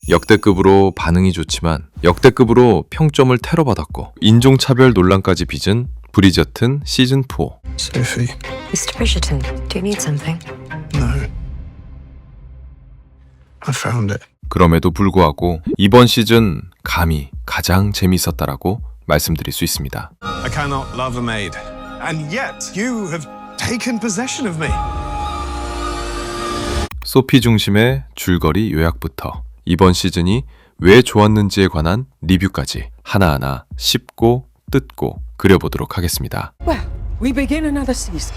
역대급으로 반응이 좋지만 역대급으로 평점을 테러받았고 인종차별 논란까지 빚은 브리저튼 시즌4. Sophie, Mr. Bridgerton, do you need something? no. I found it. 그럼에도 불구하고 이번 시즌 감히 가장 재미있었다라고 말씀드릴 수 있습니다. I cannot love a maid. And yet, you have taken possession of me. 소피 중심의 줄거리 요약부터 이번 시즌이 왜 좋았는지에 관한 리뷰까지 하나하나 씹고 뜯고 그려보도록 하겠습니다. Well, we begin another season.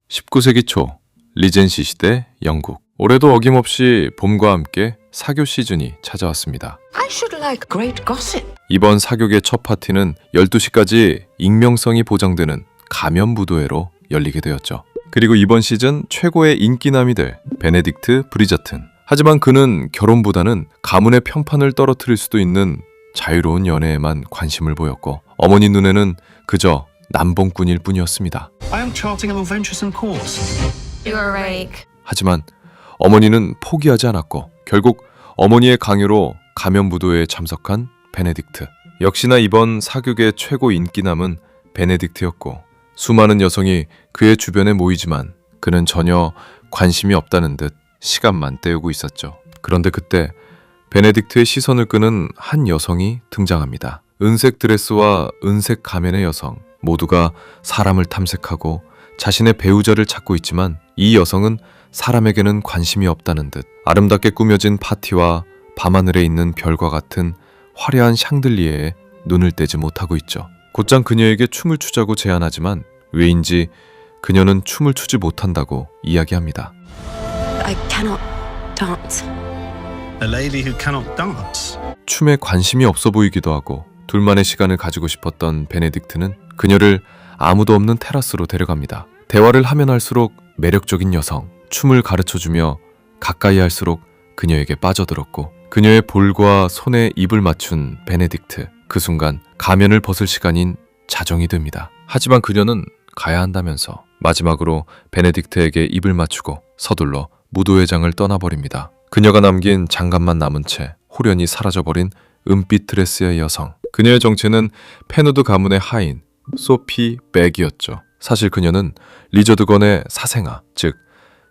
19세기 초 리젠시 시대 영국. 올해도 어김없이 봄과 함께 사교 시즌이 찾아왔습니다. I should like great gossip. 이번 사교계 첫 파티는 12시까지 익명성이 보장되는 가면 무도회로 열리게 되었죠. 그리고 이번 시즌 최고의 인기남이 될 베네딕트 브리저튼. 하지만 그는 결혼보다는 가문의 편판을 떨어뜨릴 수도 있는 자유로운 연애에만 관심을 보였고 어머니 눈에는 그저 남봉꾼일 뿐이었습니다. I am charting an adventuresome course. You're a rake. 하지만 어머니는 포기하지 않았고 결국 어머니의 강요로 가면 무도회에 참석한 베네딕트. 역시나 이번 사교계 최고 인기남은 베네딕트였고 수많은 여성이 그의 주변에 모이지만 그는 전혀 관심이 없다는 듯 시간만 때우고 있었죠. 그런데 그때 베네딕트의 시선을 끄는 한 여성이 등장합니다. 은색 드레스와 은색 가면의 여성. 모두가 사람을 탐색하고 자신의 배우자를 찾고 있지만 이 여성은 사람에게는 관심이 없다는 듯 아름답게 꾸며진 파티와 밤하늘에 있는 별과 같은 화려한 샹들리에에 눈을 떼지 못하고 있죠. 곧장 그녀에게 춤을 추자고 제안하지만 왜인지 그녀는 춤을 추지 못한다고 이야기합니다. I cannot dance. A lady who cannot dance. 춤에 관심이 없어 보이기도 하고 둘만의 시간을 가지고 싶었던 베네딕트는 그녀를 아무도 없는 테라스로 데려갑니다. 대화를 하면 할수록 매력적인 여성, 춤을 가르쳐주며 가까이 할수록 그녀에게 빠져들었고 그녀의 볼과 손에 입을 맞춘 베네딕트. 그 순간 가면을 벗을 시간인 자정이 듭니다. 하지만 그녀는 가야 한다면서 마지막으로 베네딕트에게 입을 맞추고 서둘러 무도회장을 떠나버립니다. 그녀가 남긴 장갑만 남은 채 홀연히 사라져버린 은빛 드레스의 여성. 그녀의 정체는 페누드 가문의 하인 소피 백이었죠. 사실 그녀는 리저드건의 사생아, 즉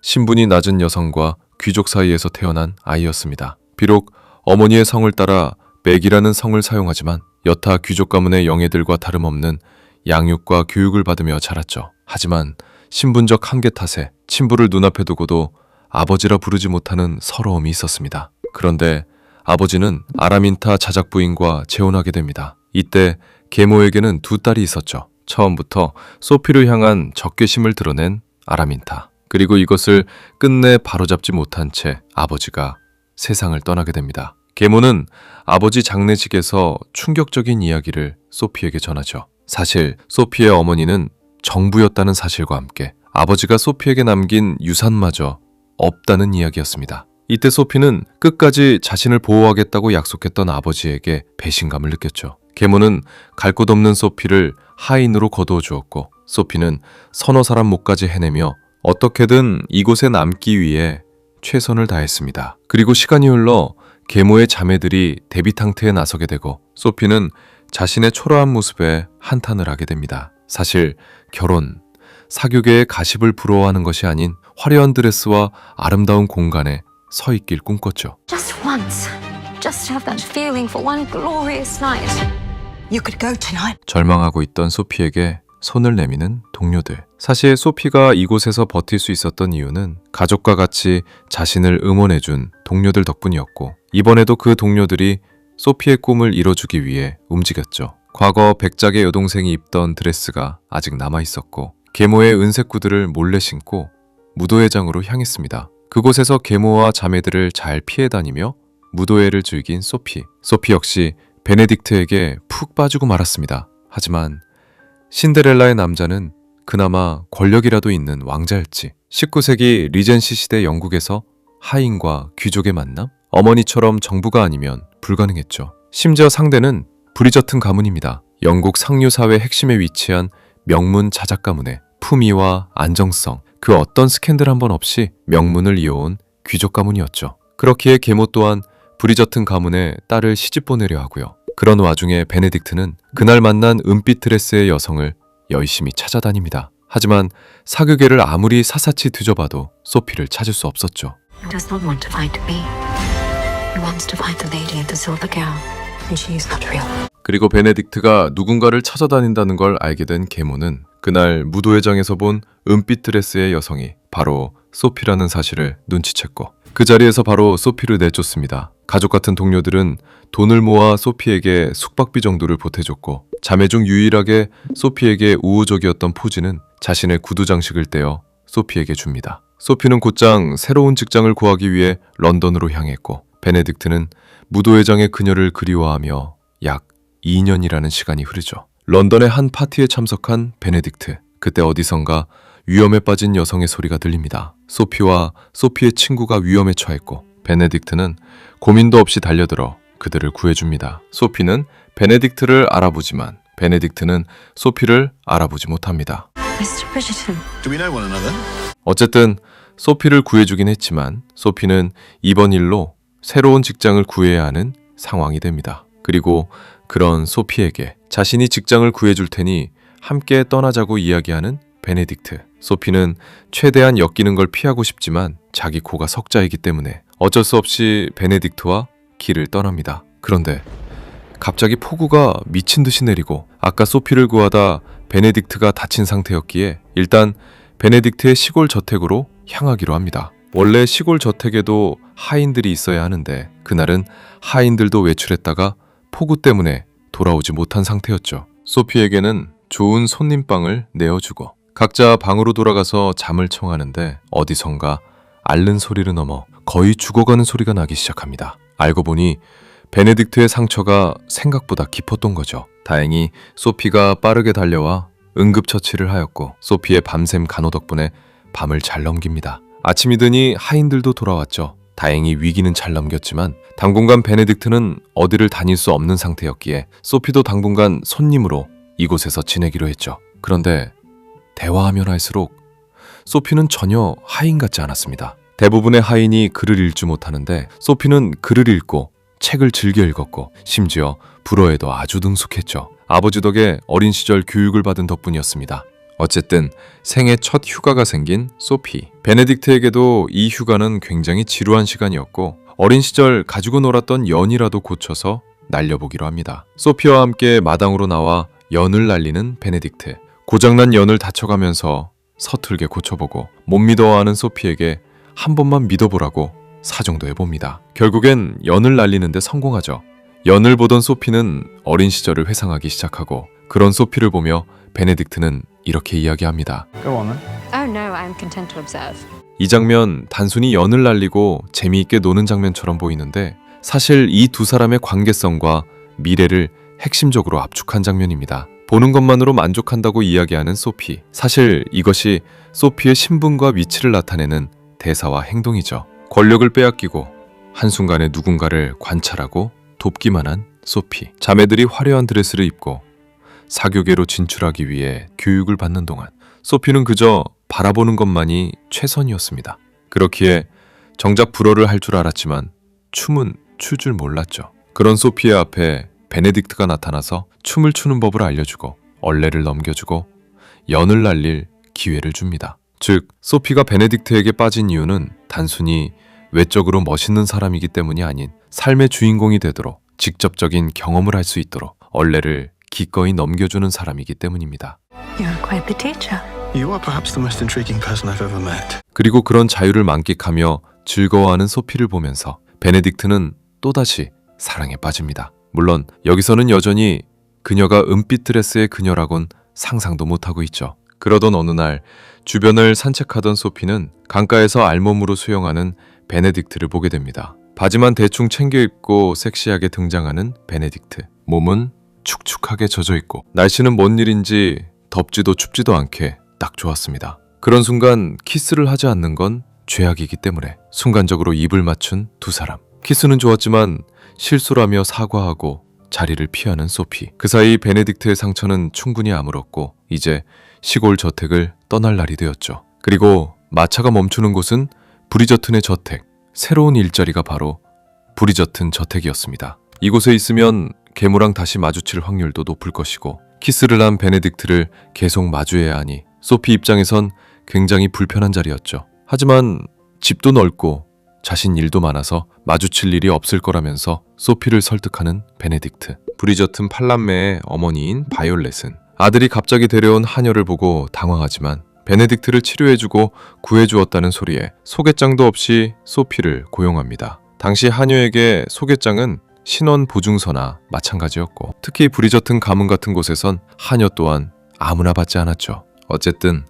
신분이 낮은 여성과 귀족 사이에서 태어난 아이였습니다. 비록 어머니의 성을 따라 백이라는 성을 사용하지만 여타 귀족 가문의 영예들과 다름없는 양육과 교육을 받으며 자랐죠. 하지만 신분적 한계 탓에 친부를 눈앞에 두고도 아버지라 부르지 못하는 서러움이 있었습니다. 그런데 아버지는 아라민타 자작 부인과 재혼하게 됩니다. 이때 계모에게는 두 딸이 있었죠. 처음부터 소피를 향한 적개심을 드러낸 아라민타. 그리고 이것을 끝내 바로잡지 못한 채 아버지가 세상을 떠나게 됩니다. 계모는 아버지 장례식에서 충격적인 이야기를 소피에게 전하죠. 사실 소피의 어머니는 정부였다는 사실과 함께 아버지가 소피에게 남긴 유산마저 없다는 이야기였습니다. 이때 소피는 끝까지 자신을 보호하겠다고 약속했던 아버지에게 배신감을 느꼈죠. 계모는 갈 곳 없는 소피를 하인으로 거두어 주었고 소피는 서너 사람 목까지 해내며 어떻게든 이곳에 남기 위해 최선을 다했습니다. 그리고 시간이 흘러 계모의 자매들이 데뷔탕트에 나서게 되고 소피는 자신의 초라한 모습에 한탄을 하게 됩니다. 사실 결혼, 사교계의 가십을 부러워하는 것이 아닌 화려한 드레스와 아름다운 공간에 서 있길 꿈꿨죠. Just once. Just to have that feeling for one glorious night. You could go tonight. 절망하고 있던 소피에게 손을 내미는 동료들. 사실 소피가 이곳에서 버틸 수 있었던 이유는 가족과 같이 자신을 응원해준 동료들 덕분이었고 이번에도 그 동료들이 소피의 꿈을 이뤄주기 위해 움직였죠. 과거 백작의 여동생이 입던 드레스가 아직 남아있었고 계모의 은색 구두를 몰래 신고 무도회장으로 향했습니다. 그곳에서 계모와 자매들을 잘 피해 다니며 무도회를 즐긴 소피. 소피 역시 베네딕트에게 푹 빠지고 말았습니다. 하지만 신데렐라의 남자는 그나마 권력이라도 있는 왕자였지. 19세기 리젠시 시대 영국에서 하인과 귀족의 만남? 어머니처럼 정부가 아니면 불가능했죠. 심지어 상대는 브리저튼 가문입니다. 영국 상류사회 핵심에 위치한 명문 자작 가문의 품위와 안정성, 그 어떤 스캔들 한 번 없이 명문을 이어온 귀족 가문이었죠. 그렇기에 계모 또한 브리저튼 가문에 딸을 시집 보내려 하고요. 그런 와중에 베네딕트는 그날 만난 은빛 드레스의 여성을 열심히 찾아다닙니다. 하지만 사극애를 아무리 사사치 뒤져봐도 소피를 찾을 수 없었죠. He does not want to find me. He wants to find the lady in the silver gown. And she is not real. 그리고 베네딕트가 누군가를 찾아다닌다는 걸 알게 된 계모는 그날 무도회장에서 본 은빛 드레스의 여성이 바로 소피라는 사실을 눈치챘고 그 자리에서 바로 소피를 내쫓습니다. 가족 같은 동료들은 돈을 모아 소피에게 숙박비 정도를 보태줬고 자매 중 유일하게 소피에게 우호적이었던 포지는 자신의 구두 장식을 떼어 소피에게 줍니다. 소피는 곧장 새로운 직장을 구하기 위해 런던으로 향했고 베네딕트는 무도회장의 그녀를 그리워하며 약 2년이라는 시간이 흐르죠. 런던의 한 파티에 참석한 베네딕트. 그때 어디선가 위험에 빠진 여성의 소리가 들립니다. 소피와 소피의 친구가 위험에 처했고 베네딕트는 고민도 없이 달려들어 그들을 구해줍니다. 소피는 베네딕트를 알아보지만 베네딕트는 소피를 알아보지 못합니다. Mr. Bridgerton. Do we know one another? 어쨌든 소피를 구해주긴 했지만 소피는 이번 일로 새로운 직장을 구해야 하는 상황이 됩니다. 그리고 그런 소피에게 자신이 직장을 구해줄 테니 함께 떠나자고 이야기하는 베네딕트. 소피는 최대한 엮이는 걸 피하고 싶지만 자기 코가 석자이기 때문에 어쩔 수 없이 베네딕트와 길을 떠납니다. 그런데 갑자기 폭우가 미친 듯이 내리고 아까 소피를 구하다 베네딕트가 다친 상태였기에 일단 베네딕트의 시골 저택으로 향하기로 합니다. 원래 시골 저택에도 하인들이 있어야 하는데 그날은 하인들도 외출했다가 폭우 때문에 돌아오지 못한 상태였죠. 소피에게는 좋은 손님방을 내어주고 각자 방으로 돌아가서 잠을 청하는데 어디선가 앓는 소리를 넘어 거의 죽어가는 소리가 나기 시작합니다. 알고 보니 베네딕트의 상처가 생각보다 깊었던 거죠. 다행히 소피가 빠르게 달려와 응급처치를 하였고 소피의 밤샘 간호 덕분에 밤을 잘 넘깁니다. 아침이 드니 하인들도 돌아왔죠. 다행히 위기는 잘 넘겼지만 당분간 베네딕트는 어디를 다닐 수 없는 상태였기에 소피도 당분간 손님으로 이곳에서 지내기로 했죠. 그런데 대화하면 할수록 소피는 전혀 하인 같지 않았습니다. 대부분의 하인이 글을 읽지 못하는데 소피는 글을 읽고 책을 즐겨 읽었고 심지어 불어에도 아주 능숙했죠. 아버지 덕에 어린 시절 교육을 받은 덕분이었습니다. 어쨌든 생애 첫 휴가가 생긴 소피. 베네딕트에게도 이 휴가는 굉장히 지루한 시간이었고 어린 시절 가지고 놀았던 연이라도 고쳐서 날려보기로 합니다. 소피와 함께 마당으로 나와 연을 날리는 베네딕트. 고장난 연을 다쳐가면서 서툴게 고쳐보고 못 믿어하는 소피에게 한 번만 믿어보라고 사정도 해봅니다. 결국엔 연을 날리는데 성공하죠. 연을 보던 소피는 어린 시절을 회상하기 시작하고 그런 소피를 보며 베네딕트는 이렇게 이야기합니다. Go on then. Oh no, I'm content to observe. 이 장면 단순히 연을 날리고 재미있게 노는 장면처럼 보이는데 사실 이 두 사람의 관계성과 미래를 핵심적으로 압축한 장면입니다. 보는 것만으로 만족한다고 이야기하는 소피. 사실 이것이 소피의 신분과 위치를 나타내는 대사와 행동이죠. 권력을 빼앗기고 한순간에 누군가를 관찰하고 돕기만 한 소피. 자매들이 화려한 드레스를 입고 사교계로 진출하기 위해 교육을 받는 동안 소피는 그저 바라보는 것만이 최선이었습니다. 그렇기에 정작 불어를 할 줄 알았지만 춤은 출 줄 몰랐죠. 그런 소피의 앞에 베네딕트가 나타나서 춤을 추는 법을 알려주고 얼레를 넘겨주고 연을 날릴 기회를 줍니다. 즉, 소피가 베네딕트에게 빠진 이유는 단순히 외적으로 멋있는 사람이기 때문이 아닌 삶의 주인공이 되도록 직접적인 경험을 할 수 있도록 얼레를 기꺼이 넘겨주는 사람이기 때문입니다. You're quite the teacher. You are perhaps the most intriguing person I've ever met. 그리고 그런 자유를 만끽하며 즐거워하는 소피를 보면서 베네딕트는 또다시 사랑에 빠집니다. 물론 여기서는 여전히 그녀가 은빛 드레스의 그녀라곤 상상도 못하고 있죠. 그러던 어느 날 주변을 산책하던 소피는 강가에서 알몸으로 수영하는 베네딕트를 보게 됩니다. 바지만 대충 챙겨 입고 섹시하게 등장하는 베네딕트. 몸은 축축하게 젖어 있고 날씨는 뭔 일인지 덥지도 춥지도 않게 딱 좋았습니다. 그런 순간 키스를 하지 않는 건 죄악이기 때문에 순간적으로 입을 맞춘 두 사람. 키스는 좋았지만 실수라며 사과하고 자리를 피하는 소피. 그 사이 베네딕트의 상처는 충분히 아물었고 이제 시골 저택을 떠날 날이 되었죠. 그리고 마차가 멈추는 곳은 브리저튼의 저택, 새로운 일자리가 바로 브리저튼 저택이었습니다. 이곳에 있으면 계모랑 다시 마주칠 확률도 높을 것이고 키스를 한 베네딕트를 계속 마주해야 하니 소피 입장에선 굉장히 불편한 자리였죠. 하지만 집도 넓고 자신 일도 많아서 마주칠 일이 없을 거라면서 소피를 설득하는 베네딕트. 브리저튼 팔남매의 어머니인 바이올렛은 아들이 갑자기 데려온 하녀를 보고 당황하지만 베네딕트를 치료해주고 구해주었다는 소리에 소개장도 없이 소피를 고용합니다. 당시 하녀에게 소개장은 신원 보증서나 마찬가지였고 특히 브리저튼 가문 같은 곳에선 하녀 또한 아무나 받지 않았죠. 어쨌든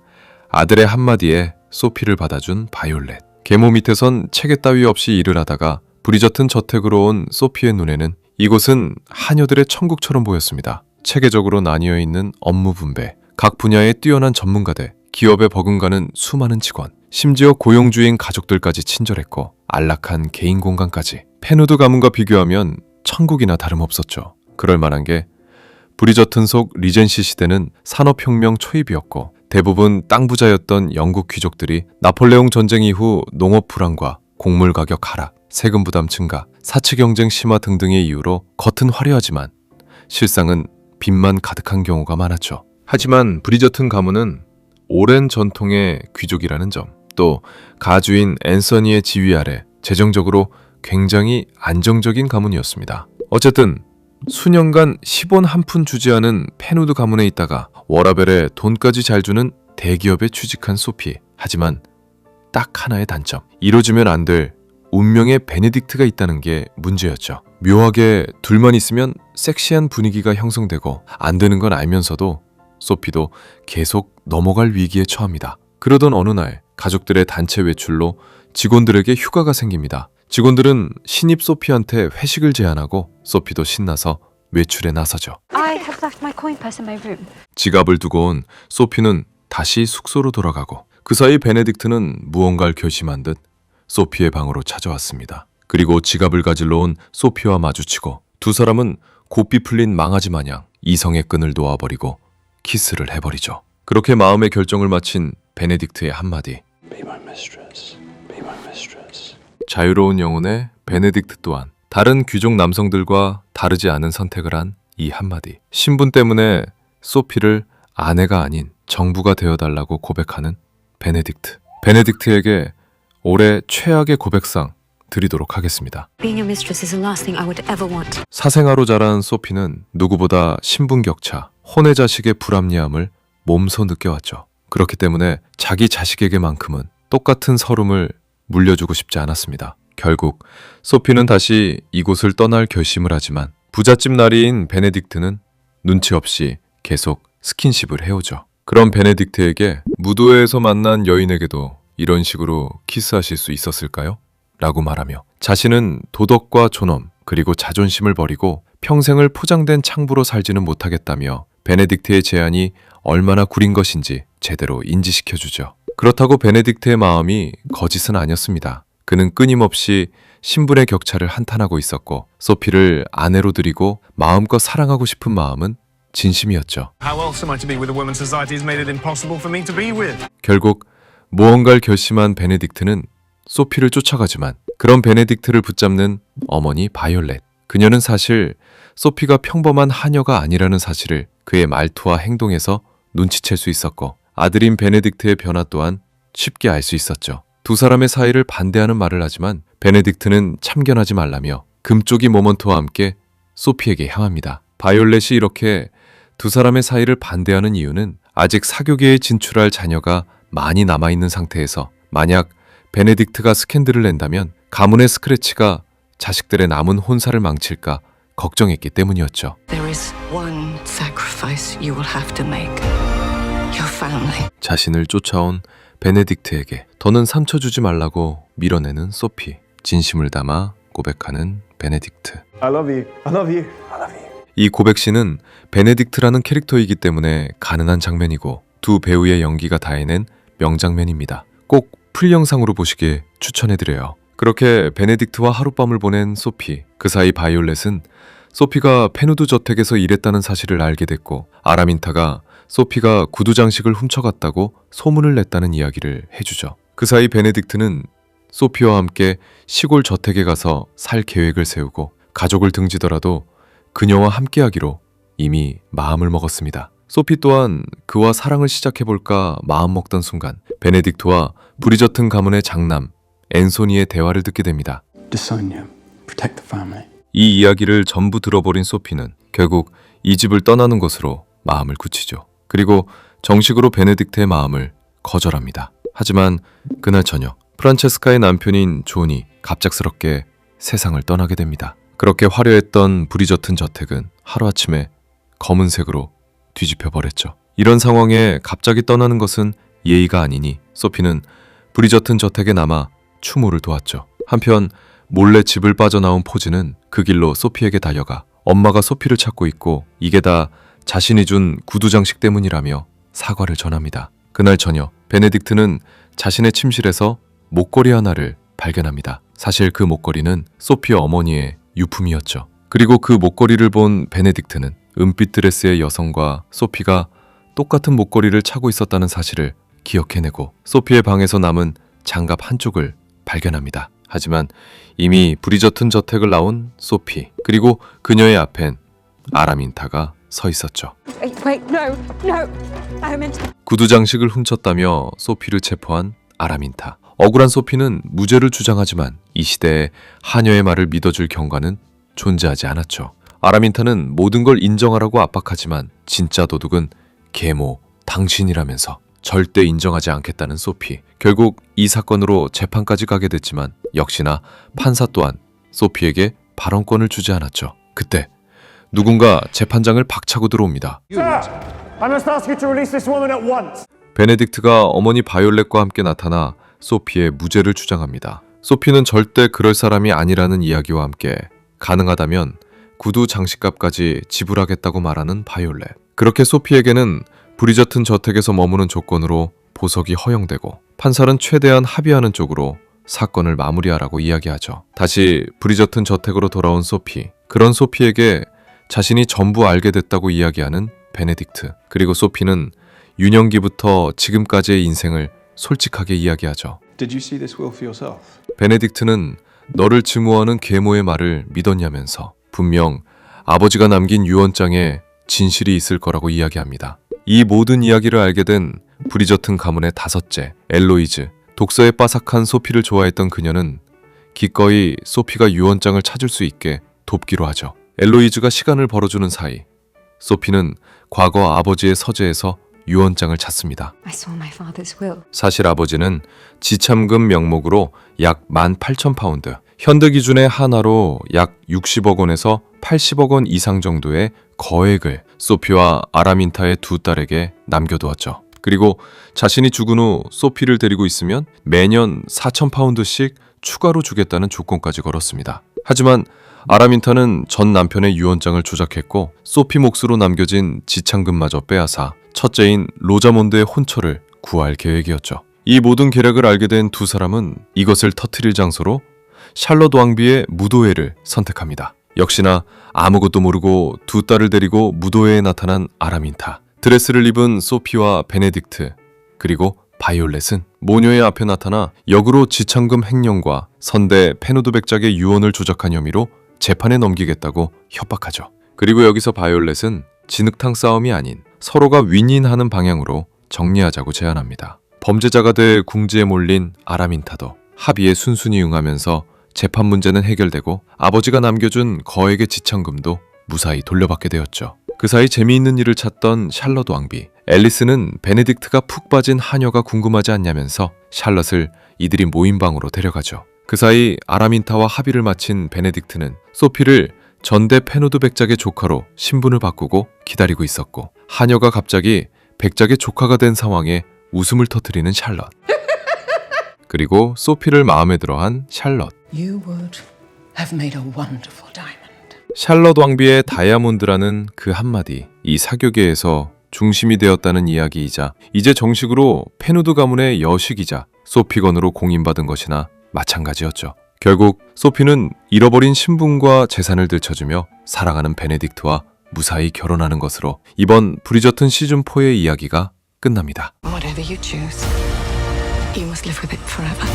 아들의 한마디에 소피를 받아준 바이올렛. 계모 밑에선 체계 따위 없이 일을 하다가 브리저튼 저택으로 온 소피의 눈에는 이곳은 하녀들의 천국처럼 보였습니다. 체계적으로 나뉘어 있는 업무 분배, 각 분야의 뛰어난 전문가들, 기업에 버금가는 수많은 직원, 심지어 고용주인 가족들까지 친절했고 안락한 개인 공간까지. 펜우드 가문과 비교하면 천국이나 다름없었죠. 그럴 만한 게 브리저튼 속 리젠시 시대는 산업혁명 초입이었고 대부분 땅 부자였던 영국 귀족들이 나폴레옹 전쟁 이후 농업 불황과 곡물 가격 하락, 세금 부담 증가, 사치 경쟁 심화 등등의 이유로 겉은 화려하지만 실상은 빚만 가득한 경우가 많았죠. 하지만 브리저튼 가문은 오랜 전통의 귀족이라는 점, 또 가주인 앤서니의 지휘 아래 재정적으로 굉장히 안정적인 가문이었습니다. 어쨌든 수년간 10원 한 푼 주지 않은 펜우드 가문에 있다가 워라벨에 돈까지 잘 주는 대기업에 취직한 소피. 하지만 딱 하나의 단점, 이뤄지면 안 될 운명의 베네딕트가 있다는 게 문제였죠. 묘하게 둘만 있으면 섹시한 분위기가 형성되고 안 되는 건 알면서도 소피도 계속 넘어갈 위기에 처합니다. 그러던 어느 날 가족들의 단체 외출로 직원들에게 휴가가 생깁니다. 직원들은 신입 소피한테 회식을 제안하고 소피도 신나서 외출에 나서죠. I have left my coin purse in my room. 지갑을 두고 온 소피는 다시 숙소로 돌아가고 그 사이 베네딕트는 무언가를 결심한 듯 소피의 방으로 찾아왔습니다. 그리고 지갑을 가지러 온 소피와 마주치고 두 사람은 고삐 풀린 망아지 마냥 이성의 끈을 놓아버리고 키스를 해버리죠. 그렇게 마음의 결정을 마친 베네딕트의 한마디. Be my mistress. Be my mistress. 자유로운 영혼의 베네딕트 또한 다른 귀족 남성들과 다르지 않은 선택을 한 이 한마디. 신분 때문에 소피를 아내가 아닌 정부가 되어달라고 고백하는 베네딕트. 베네딕트에게 올해 최악의 고백상 드리도록 하겠습니다. Being your mistress is the last thing I would ever want. 사생아로 자란 소피는 누구보다 신분 격차, 혼의 자식의 불합리함을 몸소 느껴왔죠. 그렇기 때문에 자기 자식에게만큼은 똑같은 서름을 물려주고 싶지 않았습니다. 결국 소피는 다시 이곳을 떠날 결심을 하지만 부잣집 나리인 베네딕트는 눈치 없이 계속 스킨십을 해오죠. 그런 베네딕트에게 무도회에서 만난 여인에게도 이런 식으로 키스하실 수 있었을까요? 라고 말하며 자신은 도덕과 존엄 그리고 자존심을 버리고 평생을 포장된 창부로 살지는 못하겠다며 베네딕트의 제안이 얼마나 구린 것인지 제대로 인지시켜주죠. 그렇다고 베네딕트의 마음이 거짓은 아니었습니다. 그는 끊임없이 신분의 격차를 한탄하고 있었고 소피를 아내로 들이고 마음껏 사랑하고 싶은 마음은 진심이었죠. How else am I to be with a woman society has made it impossible for me to be with? 결국 무언가를 결심한 베네딕트는 소피를 쫓아가지만 그런 베네딕트를 붙잡는 어머니 바이올렛. 그녀는 사실 소피가 평범한 하녀가 아니라는 사실을 그의 말투와 행동에서 눈치챌 수 있었고 아들인 베네딕트의 변화 또한 쉽게 알 수 있었죠. 두 사람의 사이를 반대하는 말을 하지만 베네딕트는 참견하지 말라며 금쪽이 모먼트와 함께 소피에게 향합니다. 바이올렛이 이렇게 두 사람의 사이를 반대하는 이유는 아직 사교계에 진출할 자녀가 많이 남아있는 상태에서 만약 베네딕트가 스캔들을 낸다면 가문의 스크래치가 자식들의 남은 혼사를 망칠까 걱정했기 때문이었죠. There is one sacrifice you will have to make. Your family. 자신을 쫓아온 베네딕트에게 더는 상처 주지 말라고 밀어내는 소피. 진심을 담아 고백하는 베네딕트. I love you. I love you. I love you. 이 고백신은 베네딕트라는 캐릭터이기 때문에 가능한 장면이고 두 배우의 연기가 다 해낸 명장면입니다. 꼭 풀영상으로 보시길 추천해드려요. 그렇게 베네딕트와 하룻밤을 보낸 소피. 그 사이 바이올렛은 소피가 펜우드 저택에서 일했다는 사실을 알게 됐고 아라민타가 소피가 구두 장식을 훔쳐갔다고 소문을 냈다는 이야기를 해주죠. 그 사이 베네딕트는 소피와 함께 시골 저택에 가서 살 계획을 세우고 가족을 등지더라도 그녀와 함께하기로 이미 마음을 먹었습니다. 소피 또한 그와 사랑을 시작해볼까 마음먹던 순간 베네딕트와 브리저튼 가문의 장남 앤소니의 대화를 듣게 됩니다. Disown you. Protect the family. 이 이야기를 전부 들어버린 소피는 결국 이 집을 떠나는 것으로 마음을 굳히죠. 그리고 정식으로 베네딕트의 마음을 거절합니다. 하지만 그날 저녁 프란체스카의 남편인 존이 갑작스럽게 세상을 떠나게 됩니다. 그렇게 화려했던 브리저튼 저택은 하루아침에 검은색으로 뒤집혀 버렸죠. 이런 상황에 갑자기 떠나는 것은 예의가 아니니 소피는 브리저튼 저택에 남아 추모를 도왔죠. 한편 몰래 집을 빠져나온 포즈는 그 길로 소피에게 달려가 엄마가 소피를 찾고 있고 이게 다 자신이 준 구두 장식 때문이라며 사과를 전합니다. 그날 저녁 베네딕트는 자신의 침실에서 목걸이 하나를 발견합니다. 사실 그 목걸이는 소피 어머니의 유품이었죠. 그리고 그 목걸이를 본 베네딕트는 은빛 드레스의 여성과 소피가 똑같은 목걸이를 차고 있었다는 사실을 기억해내고 소피의 방에서 남은 장갑 한쪽을 발견합니다. 하지만 이미 브리저튼 저택을 나온 소피 그리고 그녀의 앞엔 아라민타가 서 있었죠. Wait, no. Araminta. 구두 장식을 훔쳤다며 소피를 체포한 아라민타. 억울한 소피는 무죄를 주장하지만 이 시대에 하녀의 말을 믿어줄 경관은 존재하지 않았죠. 아라민타는 모든 걸 인정하라고 압박하지만 진짜 도둑은 계모 당신이라면서 절대 인정하지 않겠다는 소피. 결국 이 사건으로 재판까지 가게 됐지만 역시나 판사 또한 소피에게 발언권을 주지 않았죠. 그때 누군가 재판장을 박차고 들어옵니다. 베네딕트가 어머니 바이올렛과 함께 나타나 소피의 무죄를 주장합니다. 소피는 절대 그럴 사람이 아니라는 이야기와 함께 가능하다면 구두 장식값까지 지불하겠다고 말하는 바이올렛. 그렇게 소피에게는 브리저튼 저택에서 머무는 조건으로 보석이 허용되고 판사는 최대한 합의하는 쪽으로 사건을 마무리하라고 이야기하죠. 다시 브리저튼 저택으로 돌아온 소피. 그런 소피에게 자신이 전부 알게 됐다고 이야기하는 베네딕트. 그리고 소피는 유년기부터 지금까지의 인생을 솔직하게 이야기하죠. Did you see this will for yourself? 베네딕트는 너를 증오하는 계모의 말을 믿었냐면서 분명 아버지가 남긴 유언장에 진실이 있을 거라고 이야기합니다. 이 모든 이야기를 알게 된 브리저튼 가문의 다섯째 엘로이즈. 독서에 빠삭한 소피를 좋아했던 그녀는 기꺼이 소피가 유언장을 찾을 수 있게 돕기로 하죠. 엘로이즈가 시간을 벌어주는 사이 소피는 과거 아버지의 서재에서 유언장을 찾습니다. I saw my father's will. 사실 아버지는 지참금 명목으로 약 18,000파운드, 현대 기준의 한화로 약 60억 원에서 80억 원 이상 정도의 거액을 소피와 아라민타의 두 딸에게 남겨두었죠. 그리고 자신이 죽은 후 소피를 데리고 있으면 매년 4,000파운드씩 추가로 주겠다는 조건까지 걸었습니다. 하지만 아라민타는 전 남편의 유언장을 조작했고 소피 몫으로 남겨진 지참금마저 빼앗아 첫째인 로자몬드의 혼처를 구할 계획이었죠. 이 모든 계략을 알게 된 두 사람은 이것을 터뜨릴 장소로 샬럿 왕비의 무도회를 선택합니다. 역시나 아무것도 모르고 두 딸을 데리고 무도회에 나타난 아라민타. 드레스를 입은 소피와 베네딕트 그리고 바이올렛은 모녀의 앞에 나타나 역으로 지참금 횡령과 선대 페누드 백작의 유언을 조작한 혐의로 재판에 넘기겠다고 협박하죠. 그리고 여기서 바이올렛은 진흙탕 싸움이 아닌 서로가 윈윈하는 방향으로 정리하자고 제안합니다. 범죄자가 될 궁지에 몰린 아라민타도 합의에 순순히 응하면서 재판 문제는 해결되고 아버지가 남겨준 거액의 지참금도 무사히 돌려받게 되었죠. 그 사이 재미있는 일을 찾던 샬럿 왕비. 앨리스는 베네딕트가 푹 빠진 하녀가 궁금하지 않냐면서 샬럿을 이들이 모인 방으로 데려가죠. 그 사이 아라민타와 합의를 마친 베네딕트는 소피를 전대 페누드 백작의 조카로 신분을 바꾸고 기다리고 있었고 하녀가 갑자기 백작의 조카가 된 상황에 웃음을 터뜨리는 샬럿. 그리고 소피를 마음에 들어한 샬럿. You would have made a wonderful diamond. 샬럿 왕비의 다이아몬드라는 그 한마디, 이 사교계에서 중심이 되었다는 이야기이자 이제 정식으로 페누드 가문의 여식이자 소피건으로 공인받은 것이나 마찬가지였죠. 결국 소피는 잃어버린 신분과 재산을 되찾으며 사랑하는 베네딕트와 무사히 결혼하는 것으로 이번 브리저튼 시즌4의 이야기가 끝납니다. Whatever you choose, you must live with it forever.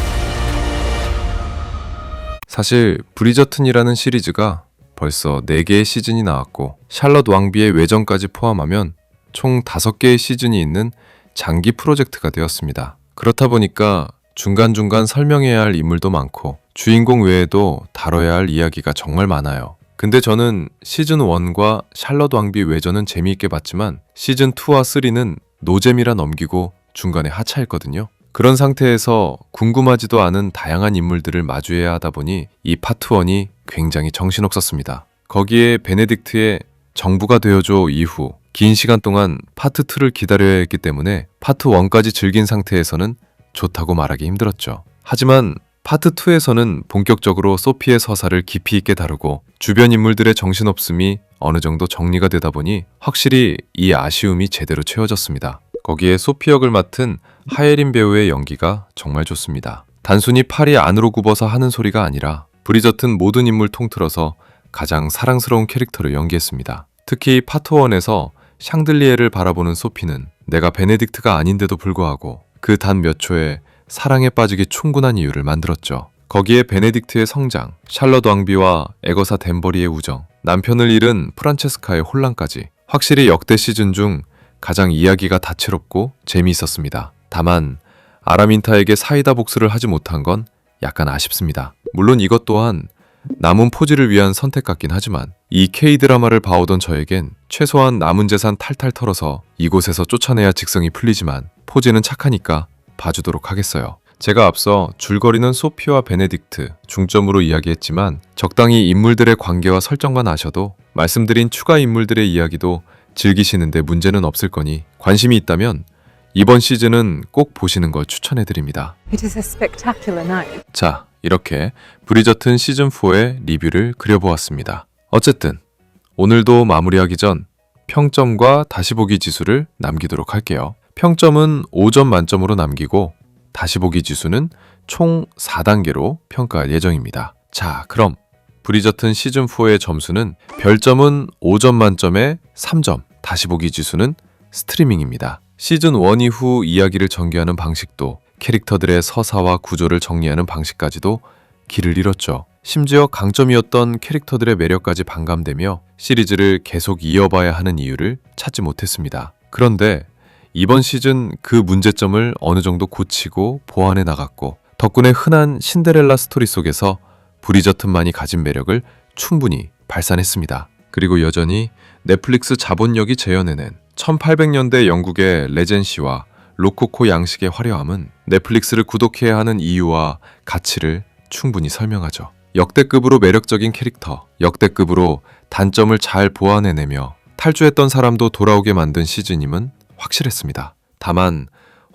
사실 브리저튼이라는 시리즈가 벌써 4개의 시즌이 나왔고 샬럿 왕비의 외전까지 포함하면 총 5개의 시즌이 있는 장기 프로젝트가 되었습니다. 그렇다 보니까 중간중간 설명해야 할 인물도 많고 주인공 외에도 다뤄야 할 이야기가 정말 많아요. 근데 저는 시즌 1과 샬럿 왕비 외전은 재미있게 봤지만 시즌 2와 3는 노잼이라 넘기고 중간에 하차했거든요. 그런 상태에서 궁금하지도 않은 다양한 인물들을 마주해야 하다 보니 이 파트 1이 굉장히 정신없었습니다. 거기에 베네딕트의 정부가 되어줘 이후 긴 시간 동안 파트 2를 기다려야 했기 때문에 파트 1까지 즐긴 상태에서는 좋다고 말하기 힘들었죠. 하지만 파트 2에서는 본격적으로 소피의 서사를 깊이 있게 다루고 주변 인물들의 정신없음이 어느 정도 정리가 되다 보니 확실히 이 아쉬움이 제대로 채워졌습니다. 거기에 소피 역을 맡은 하예린 배우의 연기가 정말 좋습니다. 단순히 팔이 안으로 굽어서 하는 소리가 아니라 브리저튼 모든 인물 통틀어서 가장 사랑스러운 캐릭터를 연기했습니다. 특히 파트 1에서 샹들리에를 바라보는 소피는 내가 베네딕트가 아닌데도 불구하고 그 단 몇 초에 사랑에 빠지기 충분한 이유를 만들었죠. 거기에 베네딕트의 성장, 샬럿 왕비와 에거사 댄버리의 우정, 남편을 잃은 프란체스카의 혼란까지 확실히 역대 시즌 중 가장 이야기가 다채롭고 재미있었습니다. 다만 아라민타에게 사이다 복수를 하지 못한 건 약간 아쉽습니다. 물론 이것 또한 남은 포지를 위한 선택 같긴 하지만 이 K-드라마를 봐오던 저에겐 최소한 남은 재산 탈탈 털어서 이곳에서 쫓아내야 직성이 풀리지만 포지는 착하니까 봐주도록 하겠어요. 제가 앞서 줄거리는 소피와 베네딕트 중점으로 이야기했지만 적당히 인물들의 관계와 설정만 아셔도 말씀드린 추가 인물들의 이야기도 즐기시는데 문제는 없을 거니 관심이 있다면 이번 시즌은 꼭 보시는 걸 추천해드립니다. It is a spectacular night. 자, 이렇게 브리저튼 시즌4의 리뷰를 그려보았습니다. 어쨌든 오늘도 마무리하기 전 평점과 다시 보기 지수를 남기도록 할게요. 평점은 5점 만점으로 남기고 다시 보기 지수는 총 4단계로 평가할 예정입니다. 자, 그럼 브리저튼 시즌4의 점수는 별점은 5점 만점에 3점, 다시 보기 지수는 스트리밍입니다. 시즌1 이후 이야기를 전개하는 방식도 캐릭터들의 서사와 구조를 정리하는 방식까지도 길을 잃었죠. 심지어 강점이었던 캐릭터들의 매력까지 반감되며 시리즈를 계속 이어봐야 하는 이유를 찾지 못했습니다. 그런데 이번 시즌 그 문제점을 어느 정도 고치고 보완해 나갔고 덕분에 흔한 신데렐라 스토리 속에서 브리저튼만이 가진 매력을 충분히 발산했습니다. 그리고 여전히 넷플릭스 자본력이 재현해낸 1800년대 영국의 레젠시와 로코코 양식의 화려함은 넷플릭스를 구독해야 하는 이유와 가치를 충분히 설명하죠. 역대급으로 매력적인 캐릭터, 역대급으로 단점을 잘 보완해내며 탈주했던 사람도 돌아오게 만든 시즌임은 확실했습니다. 다만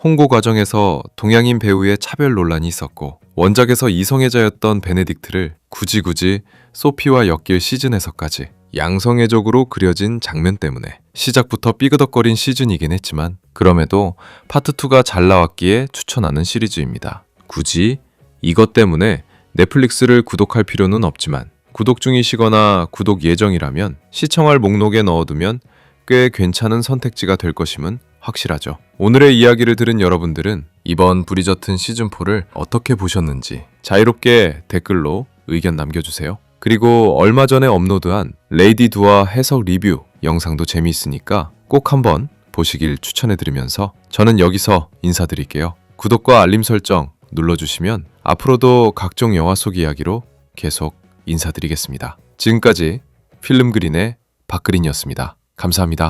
홍보 과정에서 동양인 배우의 차별 논란이 있었고 원작에서 이성애자였던 베네딕트를 굳이 소피와 엮일 시즌에서까지 양성애적으로 그려진 장면 때문에 시작부터 삐그덕거린 시즌이긴 했지만 그럼에도 파트 2가 잘 나왔기에 추천하는 시리즈입니다. 굳이 이것 때문에 넷플릭스를 구독할 필요는 없지만 구독 중이시거나 구독 예정이라면 시청할 목록에 넣어두면 꽤 괜찮은 선택지가 될 것임은 확실하죠. 오늘의 이야기를 들은 여러분들은 이번 브리저튼 시즌4를 어떻게 보셨는지 자유롭게 댓글로 의견 남겨주세요. 그리고 얼마 전에 업로드한 레이디 두아 해석 리뷰 영상도 재미있으니까 꼭 한번 보시길 추천해드리면서 저는 여기서 인사드릴게요. 구독과 알림 설정 눌러주시면 앞으로도 각종 영화 속 이야기로 계속 인사드리겠습니다. 지금까지 필름그린의 박그린이었습니다. 감사합니다.